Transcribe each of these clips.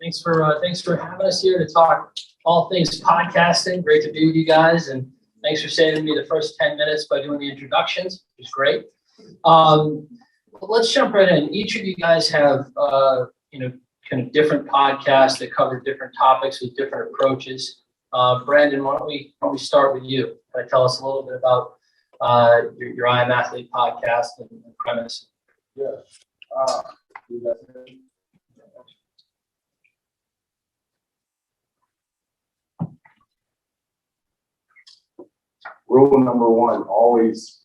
Thanks for having us here to talk all things podcasting. Great to be with you guys, and thanks for saving me the first 10 minutes by doing the introductions. It was great. Let's jump right in. Each of you guys have kind of different podcasts that cover different topics with different approaches. Brandon, why don't we start with you? Tell us a little bit about your I Am Athlete podcast and premise. Yeah. Rule number one, always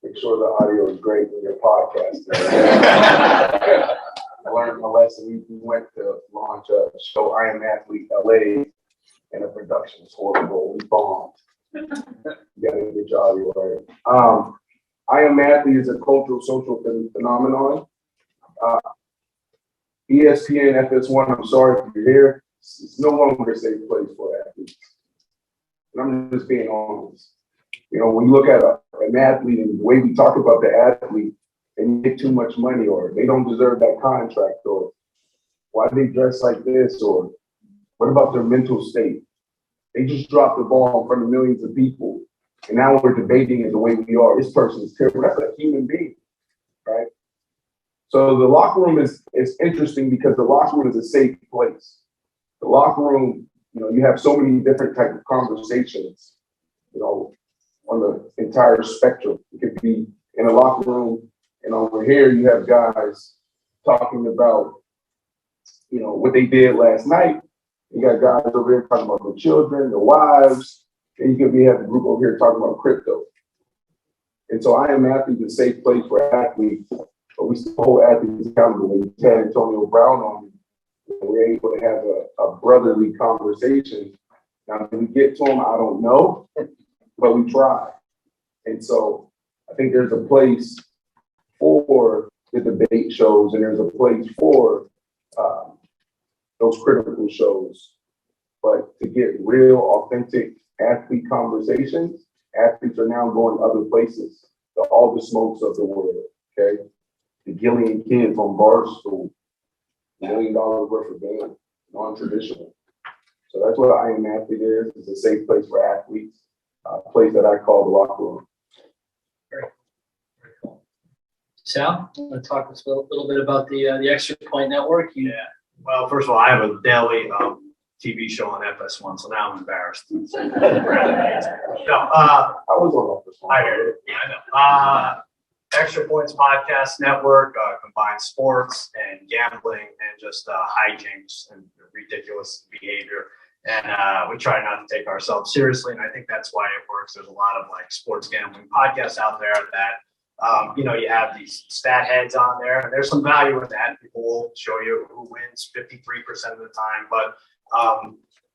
make sure the audio is great when you're podcasting. I learned my lesson. We went to launch a show, I Am Athlete LA, and the production was horrible. We bombed. You gotta get your audio right. I Am Athlete is a cultural, social phenomenon. ESPN, FS1, I'm sorry if you're here. It's no longer a safe place for athletes. And I'm just being honest. You know, when you look at an athlete and the way we talk about the athlete, they make too much money, or they don't deserve that contract, or why do they dress like this, or what about their mental state? They just dropped the ball in front of millions of people, and now we're debating it the way we are. This person is terrible. That's a human being, right? So the locker room is interesting because the locker room is a safe place. The locker room, you know, you have so many different types of conversations, you know, on the entire spectrum. It could be in a locker room, and over here you have guys talking about, you know, what they did last night. You got guys over here talking about their children, their wives, and you could have a group over here talking about crypto. And so I Am Athlete is a safe place for athletes, but we still hold athletes accountable. When you had Antonio Brown on, we're able to have a brotherly conversation. Now, when we get to them, I don't know, but we try. And so I think there's a place for the debate shows, and there's a place for those critical shows. But to get real, authentic athlete conversations, athletes are now going other places, to all the smokes of the world, okay? The Gillian kids on Barstool, $1 million worth of game, non-traditional. So that's what I Am Athlete is. It's a safe place for athletes, a place that I call the locker room. Very cool. Sal, want to talk to us a little bit about the Extra Point Network? Yeah. Well, first of all, I have a daily TV show on FS1, so now I'm embarrassed. No, I was on FS1. I heard it. Yeah, I know. Extra Points Podcast Network combines sports and gambling and just hijinks and ridiculous behavior. And we try not to take ourselves seriously, and I think that's why it works. There's a lot of like sports gambling podcasts out there that you know, you have these stat heads on there, and there's some value in that. People will show you who wins 53% of the time, but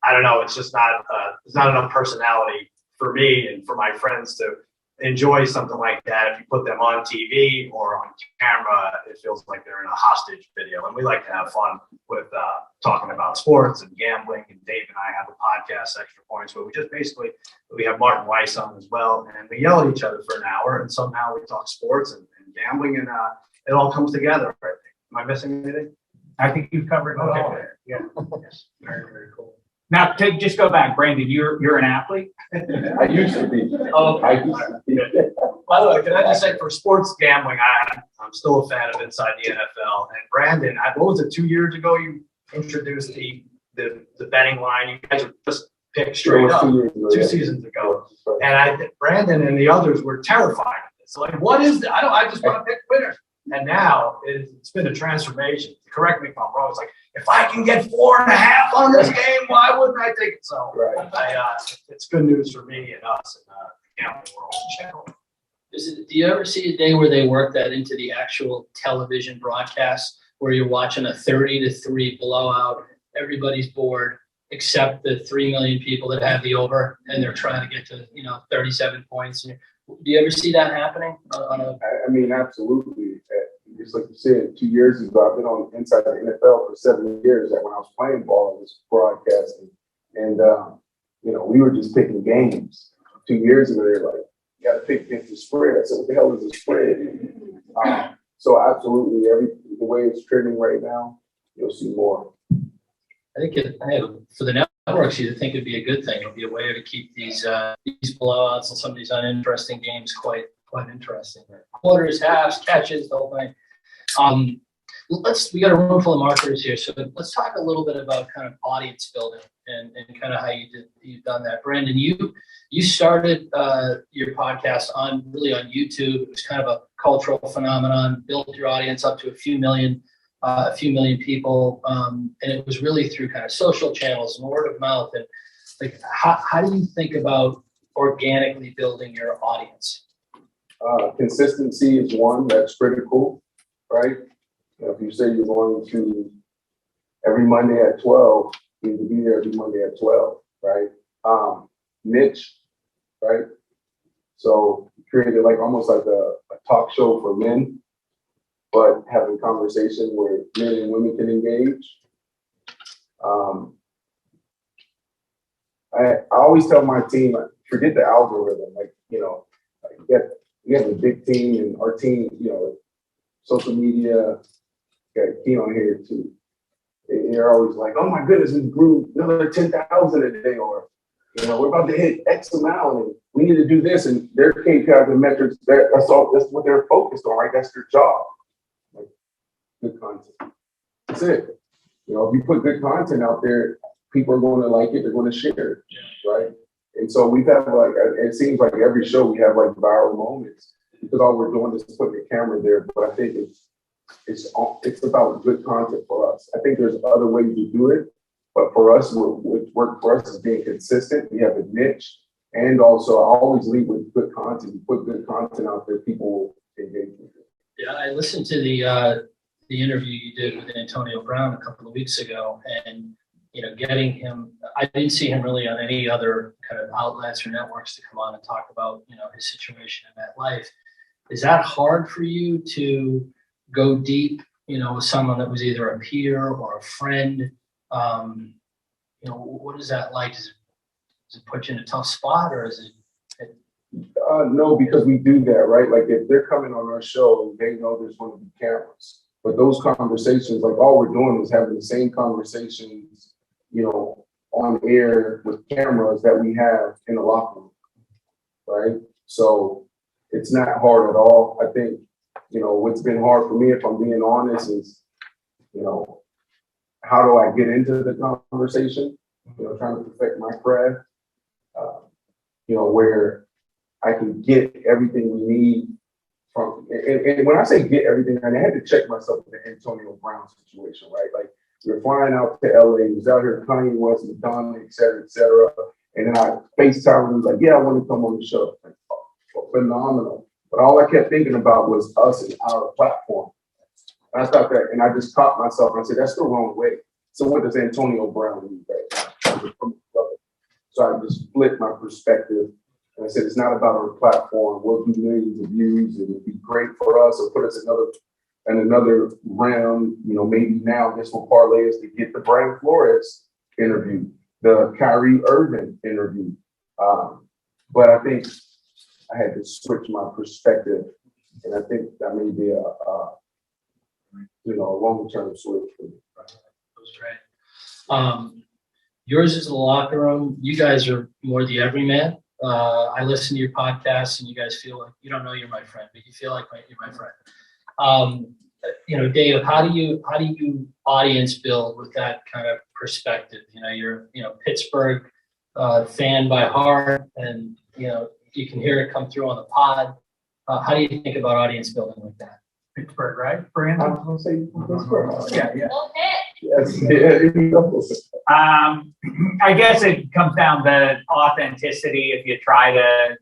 I don't know. It's just not. There's not enough personality for me and for my friends to enjoy something like that. If you put them on TV or on camera, it feels like they're in a hostage video. And we like to have fun with talking about sports and gambling. And Dave and I have a podcast, Extra Points, where we have Martin Weiss on as well, and we yell at each other for an hour, and somehow we talk sports and gambling, and it all comes together. I think. Am I missing anything? I think you've covered it all. Yeah. Yes. Very, very cool. Now, just go back, Brandon. You're an athlete. I used to be. Oh, I used to be. By the way, can I just say, for sports gambling, I'm still a fan of Inside the NFL. And Brandon, what was it, 2 years ago you introduced the betting line? You guys were just picked straight up 2 seasons ago. And Brandon and the others were terrified of this. Like, what is that? I just want to pick winners. And now it's been a transformation. Correct me if I'm wrong. It's like, if I can get 4.5 on this game, why wouldn't I take it? So it's good news for me and us and the gambling world in general. Do you ever see a day where they work that into the actual television broadcast, where you're watching a 30-3 blowout, everybody's bored except the 3 million people that have the over, and they're trying to get to 37 points? Do you ever see that happening? I mean, absolutely. Just like you said, 2 years ago, I've been on Inside the NFL for 7 years. That when I was playing ball, I was broadcasting, and we were just picking games. 2 years ago, they're like, "You got to pick against the spread." I said, "What the hell is a spread?" So absolutely, the way it's trending right now, you'll see more. I think for the networks, you'd think it'd be a good thing. It'll be a way to keep these blowouts and some of these uninteresting games quite interesting. Quarters, halves, catches, the whole thing. We got a room full of marketers here, so let's talk a little bit about kind of audience building and kind of how you've done that. Brandon, you started your podcast on YouTube. It was kind of a cultural phenomenon, built your audience up to a few million people, and it was really through kind of social channels and word of mouth. And like, how do you think about organically building your audience? Consistency is one that's critical, right? If you say you're going to every Monday at 12, you need to be there every Monday at 12, right? Niche, right? So created like almost like a talk show for men, but having conversation where men and women can engage. I always tell my team, forget the algorithm. Like, we have a big team, and our team, social media, got Key on here too. They're always like, oh my goodness, we grew another 10,000 a day, or we're about to hit X amount, and we need to do this. And their KPIs and metrics, that's what they're focused on, right? That's their job. Like, good content. That's it. If you put good content out there, people are going to like it, they're going to share it, right? And so we've had it seems like every show we have like viral moments, because all we're doing is putting the camera there. But I think it's about good content for us. I think there's other ways to do it, but for us, what worked for us is being consistent. We have a niche, and also I always lead with good content. You put good content out there, people will engage with it. Yeah, I listened to the interview you did with Antonio Brown a couple of weeks ago, and getting him, I didn't see him really on any other kind of outlets or networks to come on and talk about his situation in that life. Is that hard for you to go deep, with someone that was either a peer or a friend? What is that like? Does it put you in a tough spot, or is it? No, because we do that, right? Like if they're coming on our show, they know there's going to be cameras. But those conversations, like all we're doing is having the same conversations, on air with cameras that we have in the locker room, right? So it's not hard at all. I think, what's been hard for me, if I'm being honest, is, how do I get into the conversation? Trying to perfect my craft, where I can get everything we need from, and when I say get everything, I had to check myself with the Antonio Brown situation, right? Like, we were flying out to LA, he was out here, Kanye West, Madonna, et cetera, et cetera. And then I FaceTime him, he was like, yeah, I want to come on the show. Like, phenomenal. But all I kept thinking about was us and our platform. And I thought that, and I just caught myself and I said, that's the wrong way. So what does Antonio Brown need right now? So I just flipped my perspective. And I said, it's not about our platform. We'll do millions of views. It would be great for us, or put us in another round. Maybe now this will parlay us to get the Brian Flores interview, the Kyrie Irving interview. But I think I had to switch my perspective, and I think that may be a long-term switch for me. That's right. Yours is the locker room. You guys are more the everyman. I listen to your podcast, and you guys feel like you don't know you're my friend, but you feel like you're my friend. Dave, how do you audience build with that kind of perspective? You're Pittsburgh fan by heart, and you can hear it come through on the pod. How do you think about audience building like that? Pittsburgh, right, Brandon? I was going to say Pittsburgh. Yeah. Yes. Yeah. I guess it comes down to authenticity. If you try to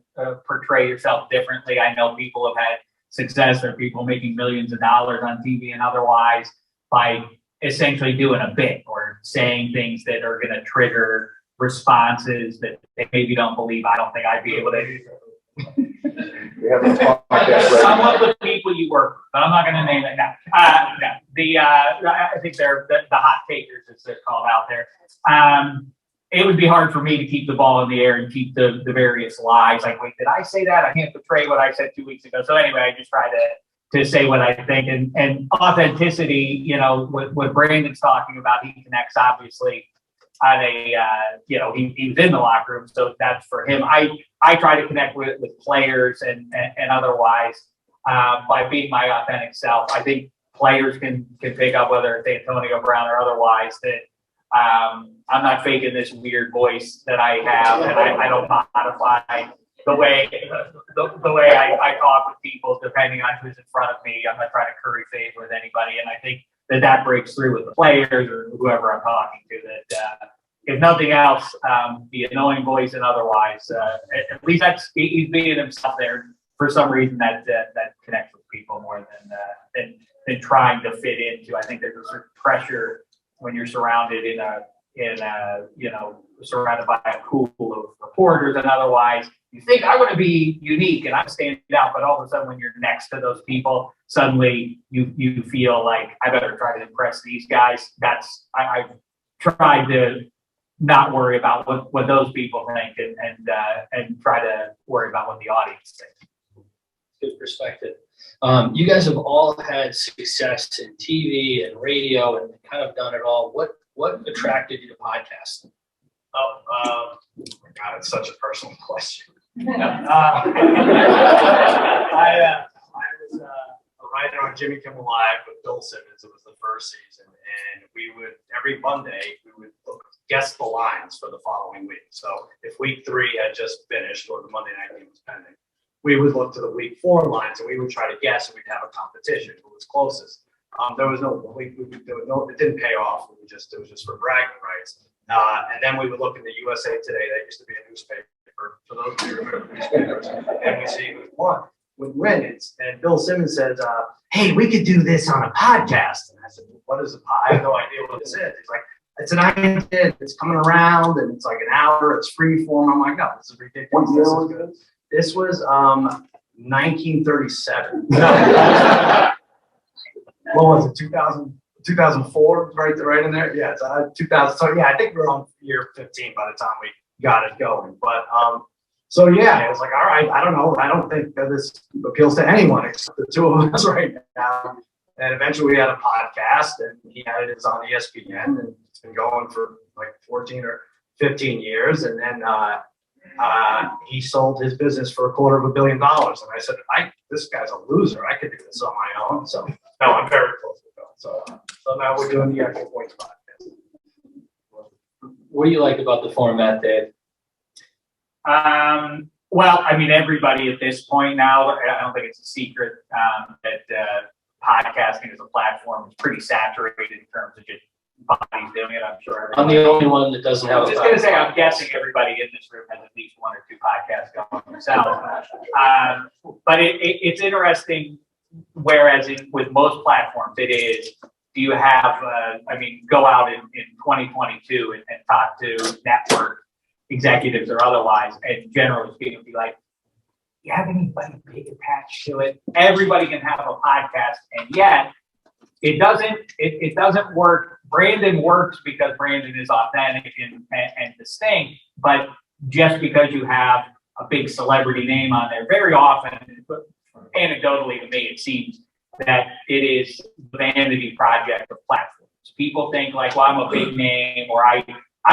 portray yourself differently, I know people have had success. There are people making millions of dollars on TV and otherwise by essentially doing a bit or saying things that are going to trigger responses that they maybe don't believe. I don't think I'd be able to. We have a podcast right Somewhat with people you work with, but I'm not going to name it now. I think they're the hot takers, as they're called out there. It would be hard for me to keep the ball in the air and keep the various lies. Like, wait, did I say that? I can't portray what I said 2 weeks ago. So anyway, I just try to to say what I think, and authenticity, you know, what Brandon's talking about, he connects obviously on a, you know, he was in the locker room, so that's for him. I try to connect with players and otherwise by being my authentic self. I think players can pick up, whether it's Antonio Brown or otherwise, that I'm not faking this weird voice that I have, and I don't modify the way I talk with people depending on who's in front of me. I'm not trying to curry favor with anybody, and I think that breaks through with the players or whoever I'm talking to. That if nothing else, the annoying voice and otherwise, at least he's being himself there for some reason that connects with people more than trying to fit into. I think there's a certain pressure when you're surrounded in a you know, surrounded by a pool of reporters and otherwise. You think I want to be unique and I'm standing out, but all of a sudden when you're next to those people, suddenly you feel like I better try to impress these guys. I've tried to not worry about what those people think and try to worry about what the audience thinks. Good perspective. You guys have all had success in TV and radio and kind of done it all. What attracted you to podcasting? Oh, God, it's such a personal question. I was a writer on Jimmy Kimmel Live with Bill Simmons. It was the first season, and we would every Monday guess the lines for the following week. So if week 3 had just finished or the Monday night game was pending, we would look to the week 4 lines and we would try to guess, and we'd have a competition who was closest. There was no, it didn't pay off. It was just for bragging rights. And then we would look in the USA Today. That used to be a newspaper for those of you who remember newspapers, and we see who would win. And Bill Simmons said, "Hey, we could do this on a podcast." And I said, "What is a podcast? I have no idea what this is." He's like, "It's an idea. It's coming around, and it's like an hour. It's free form." I'm like, "No, this is ridiculous." What year was this? This was 1937. What was it? 2004, right in there. Yeah, it's 2000. So yeah, I think we're on year 15 by the time we got it going. But so yeah, it was like, all right, I don't know. I don't think that this appeals to anyone except the two of us right now. And eventually we had a podcast, and he had it on ESPN, and it's been going for like 14 or 15 years. And then he sold his business for $250 million. And I said, this guy's a loser. I could do this on my own. So no, I'm very close with Bill. So now we're doing the Extra Points podcast. What do you like about the format, Dave? Well, I mean, everybody at this point now, I don't think it's a secret that podcasting as a platform is pretty saturated in terms of just bodies doing it. I'm sure I'm the only one that doesn't have I'm just going to say, I'm guessing everybody in this room has at least 1 or 2 podcasts going themselves. But it's interesting, whereas with most platforms, it is, do you have, go out in 2022 and talk to network executives or otherwise, and generally speaking, be like, do you have anybody big attached to it? Everybody can have a podcast, and yet it doesn't work. Brandon works because Brandon is authentic and distinct, but just because you have a big celebrity name on there, very often, anecdotally to me, it seems that it is the vanity project of platforms. People think like, well, I'm a big name, or I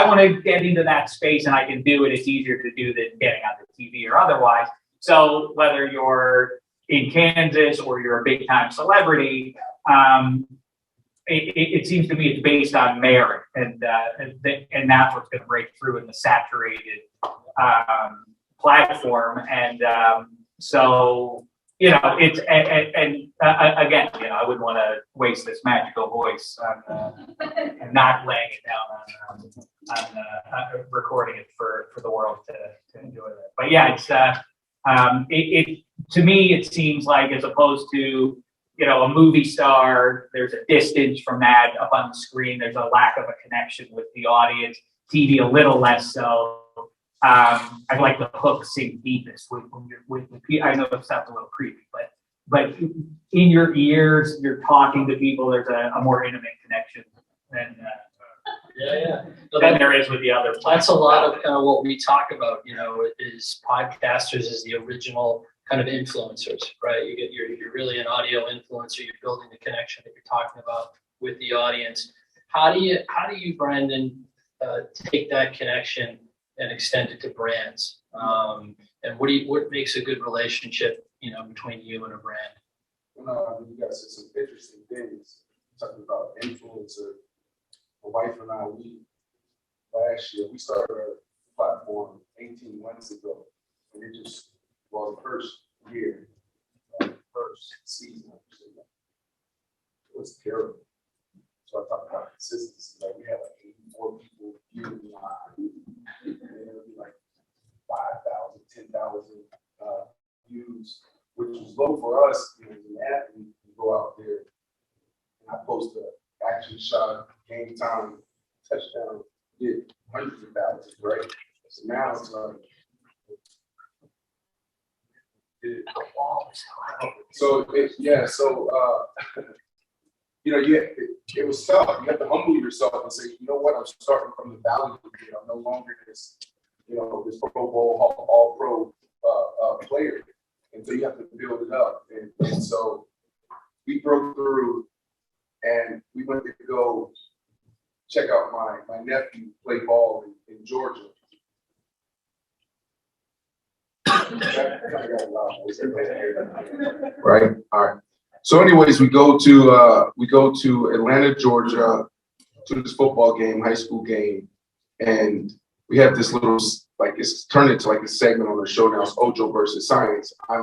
want to get into that space and I can do it. It's easier to do than getting on the TV or otherwise. So whether you're in Kansas or you're a big time celebrity, it seems to me it's based on merit, and that's what's going to break through in the saturated platform. And so, you know, it's again, you know, I wouldn't want to waste this magical voice on and not laying it down on recording it for the world to enjoy that. But yeah, it's to me it seems like, as opposed to, you know, a movie star, there's a distance from that up on the screen. There's a lack of a connection with the audience. TV a little less so. I like the hook sink deepest with I know it sounds a little creepy, but in your ears, you're talking to people. There's a more intimate connection than there is with the other platforms. That's a lot of kind of what we talk about. You know, is podcasters is the original kind of influencers, right? You're really an audio influencer. You're building the connection that you're talking about with the audience. How do you, Brandon, take that connection and extend it to brands? And what makes a good relationship, between you and a brand? Well, you guys said some interesting things talking about influencer. My wife and I, last year we started our platform 18 months ago, and it just, the first year, first season, it was terrible. So I talked about consistency. Like we had like 84 people viewing live, and it would be like 5,000, 10,000 views, which was low for us. As an athlete, you go out there and I post an action shot, game time, touchdown, get hundreds of thousands, right? So now it's like, it was tough. You have to humble yourself and say, you know what, I'm starting from the valley. I'm no longer this, this Pro Bowl, all pro player. And so you have to build it up. And so we broke through and we went to go check out my nephew play ball in Georgia. Right. All right. So, anyways, we go to Atlanta, Georgia, to this football game, high school game, and we have this little it's turned into like a segment on the show now. It's Ojo versus Science. I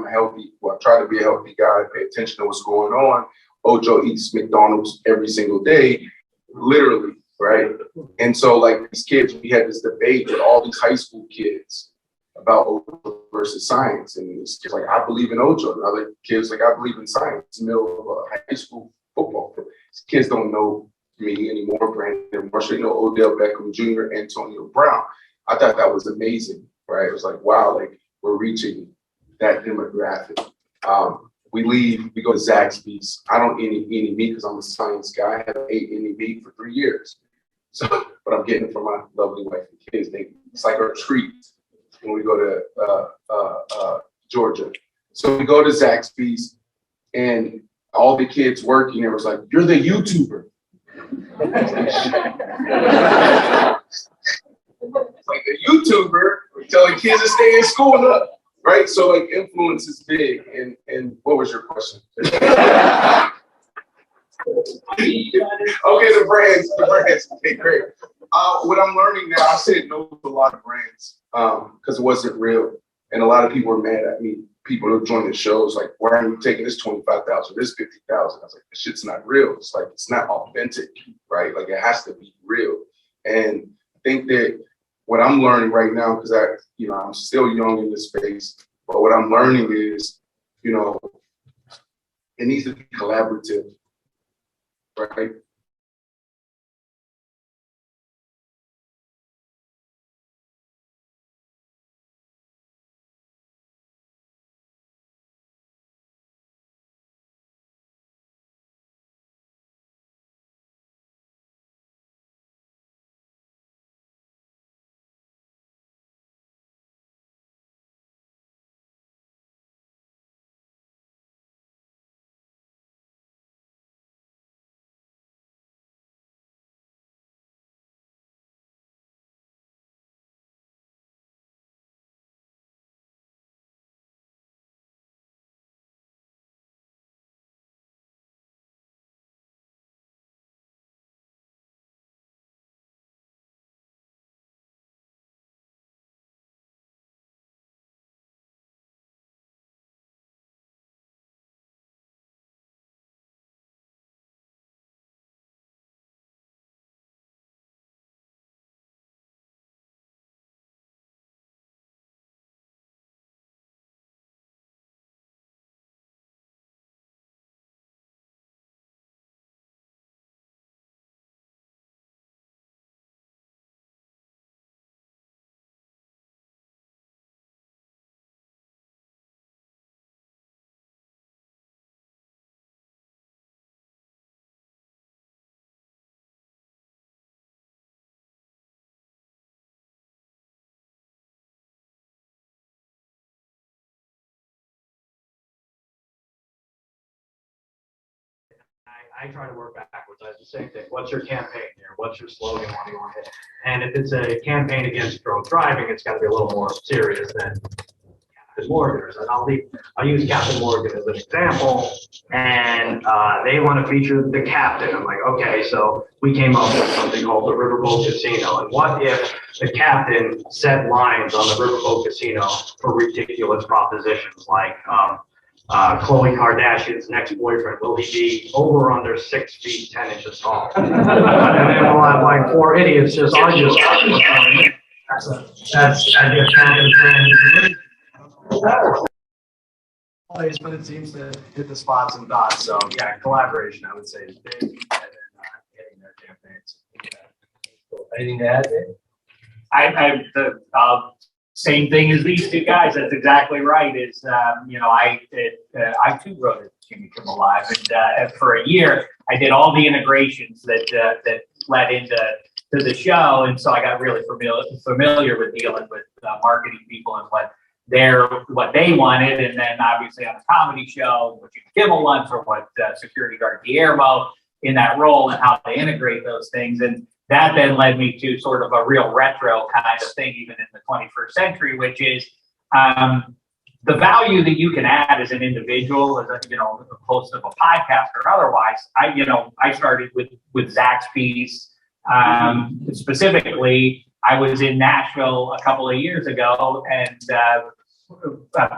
try to be a healthy guy, pay attention to what's going on. Ojo eats McDonald's every single day, literally, right? And so, like these kids, we had this debate with all these high school kids about Ojo versus Science, and it's just like I believe in Ojo, and other kids like I believe in Science. It's the middle of a high school football. These kids don't know me anymore, Brandon Marshall, they know Odell Beckham Jr., Antonio Brown. I thought that was amazing, right? It was like, wow, like we're reaching that demographic. We go to Zaxby's. I don't eat any meat because I'm a science guy. I haven't ate any meat for 3 years. So, but I'm getting it from my lovely wife and kids. It's like our treat when we go to Georgia. So we go to Zaxby's and all the kids working there was like, you're the YouTuber. Like a YouTuber telling kids to stay in school, right? So like influence is big. And what was your question? Okay, the brands. Okay, great. What I'm learning now, I said no to a lot of brands because it wasn't real, and a lot of people were mad at me. People who joined the shows like, why are you taking this 25,000, this 50,000? I was like, this shit's not real. It's like it's not authentic, right? Like it has to be real. And I think that what I'm learning right now, because I'm still young in this space, but what I'm learning is, it needs to be collaborative, right? I try to work backwards. I do the same thing. What's your campaign here? What's your slogan? What do you want to hit? And if it's a campaign against drunk driving, it's got to be a little more serious than Captain Morgan's. And I'll use Captain Morgan as an example. And they want to feature the captain. I'm like, okay, so we came up with something called the Riverboat Casino. And what if the captain set lines on the Riverboat Casino for ridiculous propositions like Khloe Kardashian's next boyfriend, will he be over or under 6 feet 10 inches tall? And then we'll have like 4 idiots just argue about it. That's I guess place, but it seems to hit the spots and dots. So yeah, collaboration I would say is big, and then getting their campaigns. Anything to add, Dave? The same thing as these two guys. That's exactly right. Is I too wrote a Jimmy Kimmel Live, and for a year I did all the integrations that led into the show, and so I got really familiar with dealing with marketing people and what they wanted, and then obviously on a comedy show, what Jimmy Kimmel wants, or what security guard Guillermo in that role, and how they integrate those things. And that then led me to sort of a real retro kind of thing, even in the 21st century, which is the value that you can add as an individual, as a host of a podcast or otherwise. I started with Zach's piece. Specifically, I was in Nashville a couple of years ago, and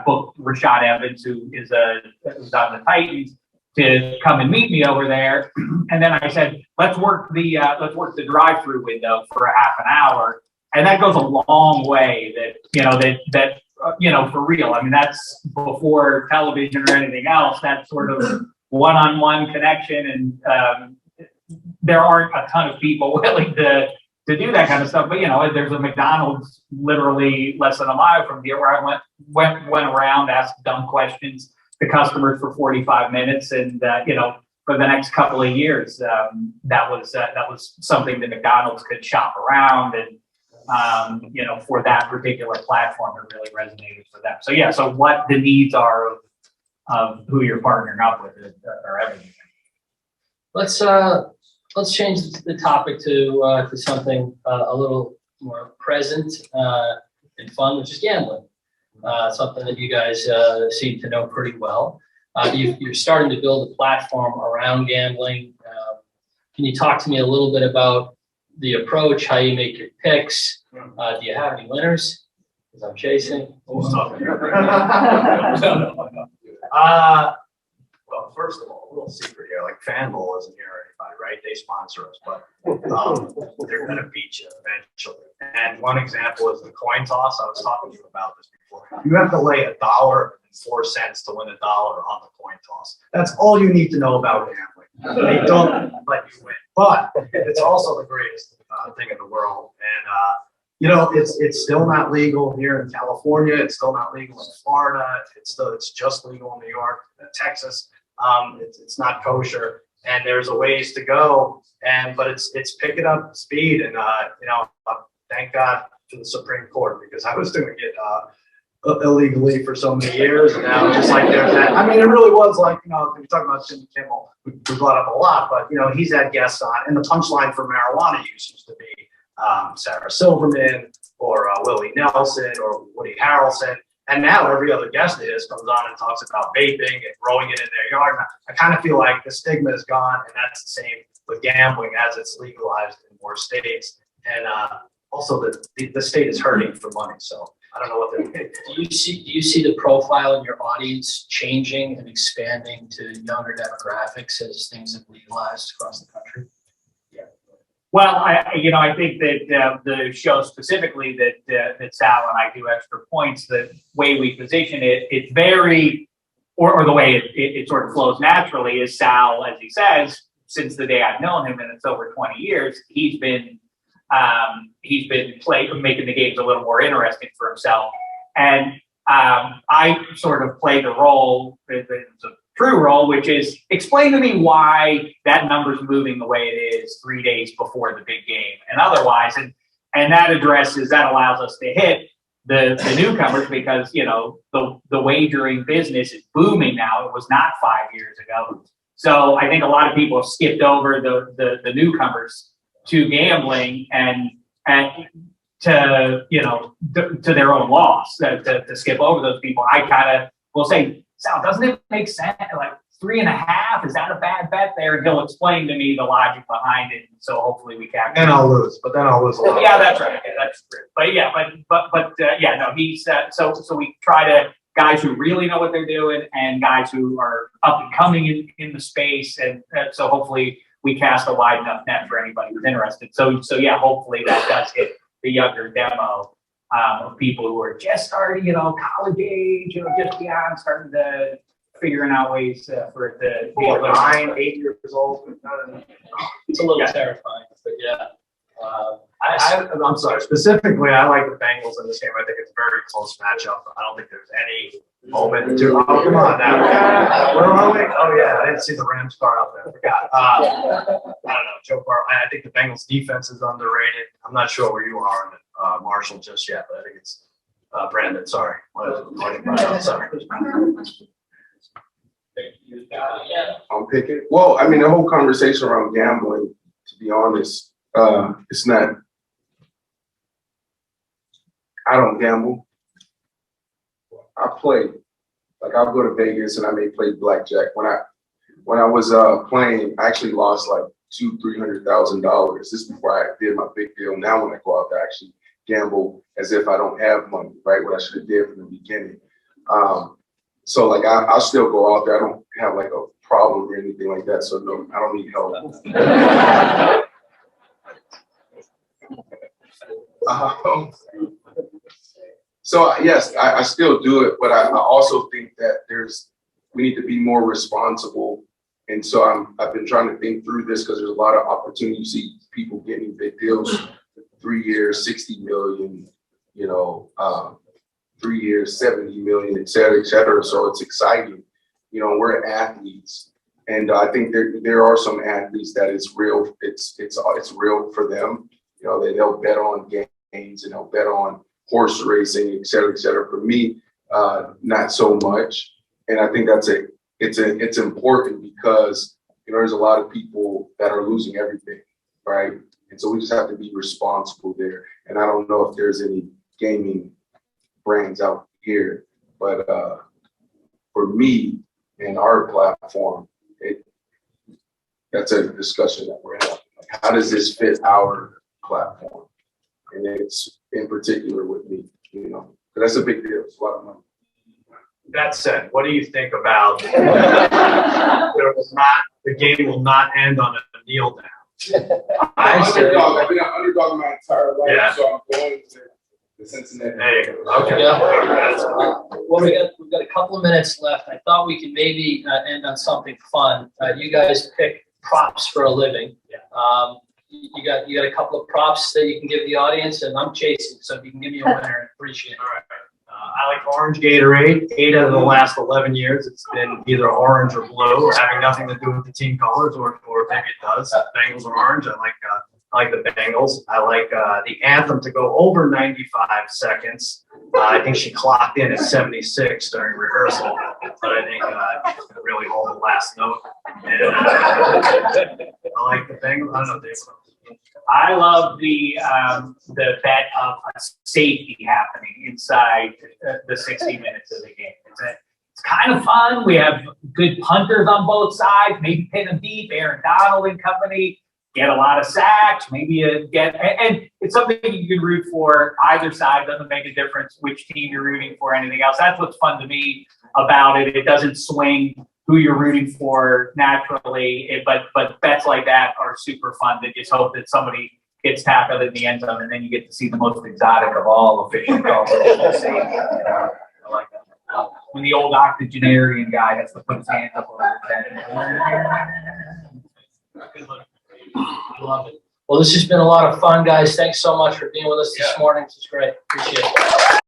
booked Rashad Evans, who's on the Titans, to come and meet me over there. And then I said, let's work the drive-through window for a half an hour. And that goes a long way for real. I mean, that's before television or anything else, that sort of one-on-one connection. And there aren't a ton of people willing to do that kind of stuff. But, there's a McDonald's literally less than a mile from here where I went around, asked dumb questions to customers for 45 minutes. And, for the next couple of years, that was something that McDonald's could shop around. And, for that particular platform, it really resonated for them. So, so what the needs are of who you're partnering up with are everything. Let's change the topic to something a little more present and fun, which is gambling. Something that you guys seem to know pretty well. You're starting to build a platform around gambling. Can you talk to me a little bit about the approach, how you make your picks? Do you have any winners? Because I'm chasing. Well, first of all, a little secret here, like FanDuel isn't here or anybody, right? They sponsor us, but they're going to beat you eventually. And one example is the coin toss. I was talking to you about this before. You have to lay $1.04 to win $1 on the coin toss. That's all you need to know about gambling. They don't let you win, but it's also the greatest thing in the world. And it's still not legal here in California. It's still not legal in Florida. It's just legal in New York and Texas. It's not kosher, and there's a ways to go. But it's picking up speed, and thank God to the Supreme Court, because I was doing it illegally for so many years, and now just like there's that. I mean, it really was like we talk about Jimmy Kimmel, we brought up a lot, but he's had guests on, and the punchline for marijuana use used to be Sarah Silverman or Willie Nelson or Woody Harrelson. And now every other guest of his comes on and talks about vaping and growing it in their yard. And I kind of feel like the stigma is gone, and that's the same with gambling as it's legalized in more states. And also the state is hurting for money. So I don't know what they're doing. Do you see the profile in your audience changing and expanding to younger demographics as things have legalized across the country? Well, I think that the show specifically that Sal and I do Extra Points, the way we position it, it's very, or the way it sort of flows naturally is Sal, as he says, since the day I've known him, and it's over 20 years, he's been making the games a little more interesting for himself. And I sort of play the role, it's a true role, which is explain to me why that number's moving the way it is 3 days before the big game and otherwise. And that allows us to hit the newcomers, because, the wagering business is booming now. It was not 5 years ago. So I think a lot of people have skipped over the newcomers to gambling and to, you know, to their own loss, to skip over those people. I kind of will say, Sal, doesn't it make sense? Like 3.5, is that a bad bet there? And he'll explain to me the logic behind it. So hopefully we can. And I'll lose, but then I'll lose a lot. Yeah, that's right. Yeah, that's true. But yeah, yeah, no, he's, so we try to, guys who really know what they're doing and guys who are up and coming in the space. And so hopefully we cast a wide enough net for anybody who's interested. So yeah, hopefully that does hit the younger demo of people who are just starting, you know, college age, you know, just beyond starting to figuring out ways for it to be 9, 8 years old. It's a little terrifying, but yeah. I'm sorry. Specifically, I like the Bengals in this game. I think it's a very close matchup. I don't think there's any moment to. Oh, come on now. Where are we? Oh yeah, I didn't see the Rams card out there. I forgot. I don't know, Joe Burrow. I think the Bengals defense is underrated. I'm not sure where you are on it, Marshall, just yet, but I think it's Brandon. Sorry. Sorry. I'm picking. Well, I mean, the whole conversation around gambling, to be honest, it's not. I don't gamble. I play. Like I'll go to Vegas and I may play blackjack. When I was playing, I actually lost like $200,000-$300,000. This is before I did my big deal. Now when I go out to actually gamble as if I don't have money, right? What I should have did from the beginning. So like I'll still go out there. I don't have like a problem or anything like that. So no, I don't need help. So yes, I still do it, but I also think that we need to be more responsible. And so I've been trying to think through this because there's a lot of opportunity. You see people getting big deals, 3 years, 60 million, you know, 3 years, 70 million, et cetera, et cetera. So it's exciting. You know, we're athletes. And I think there are some athletes that it's real. It's real for them. You know, they'll bet on games and they'll bet on horse racing, et cetera, et cetera. For me, not so much. And I think it's important because, you know, there's a lot of people that are losing everything, right? And so we just have to be responsible there. And I don't know if there's any gaming brands out here, but for me and our platform, that's a discussion that we're having. Like, how does this fit our platform? And it's in particular with me, you know, because that's a big deal. It's a lot of money. That said, what do you think about the game will not end on a kneel down? I've been an underdog my entire life, Yeah. so I'm going to the Cincinnati. There you go. Okay. Yeah. That's Well, we've got a couple of minutes left. I thought we could maybe end on something fun. You guys pick props for a living. Yeah. You got a couple of props that you can give the audience, and I'm chasing. So if you can give me a winner, I'd appreciate it. All right. I like orange Gatorade. 8 out of the last 11 years, it's been either orange or blue, having nothing to do with the team colors, or maybe it does. Bengals are orange. I like the Bengals. I like the anthem to go over 95 seconds. I think she clocked in at 76 during rehearsal, but I think she's going to really hold the last note. And I like the Bengals. I don't know, Dave. I love the bet of a safety happening inside the 60 minutes of the game. It's kind of fun. We have good punters on both sides, maybe pin them deep, Aaron Donald and company, get a lot of sacks, maybe you get, and it's something you can root for. Either side doesn't make a difference which team you're rooting for, anything else. That's what's fun to me about it. It doesn't swing who you're rooting for naturally, but bets like that are super fun. To just hope that somebody gets tackled in the end zone, and then you get to see the most exotic of all efficient calls. I like that. When the old octogenarian guy has to put his hands up over his head. I love it. Well, this has been a lot of fun, guys. Thanks so much for being with us this morning. This is great. Appreciate it.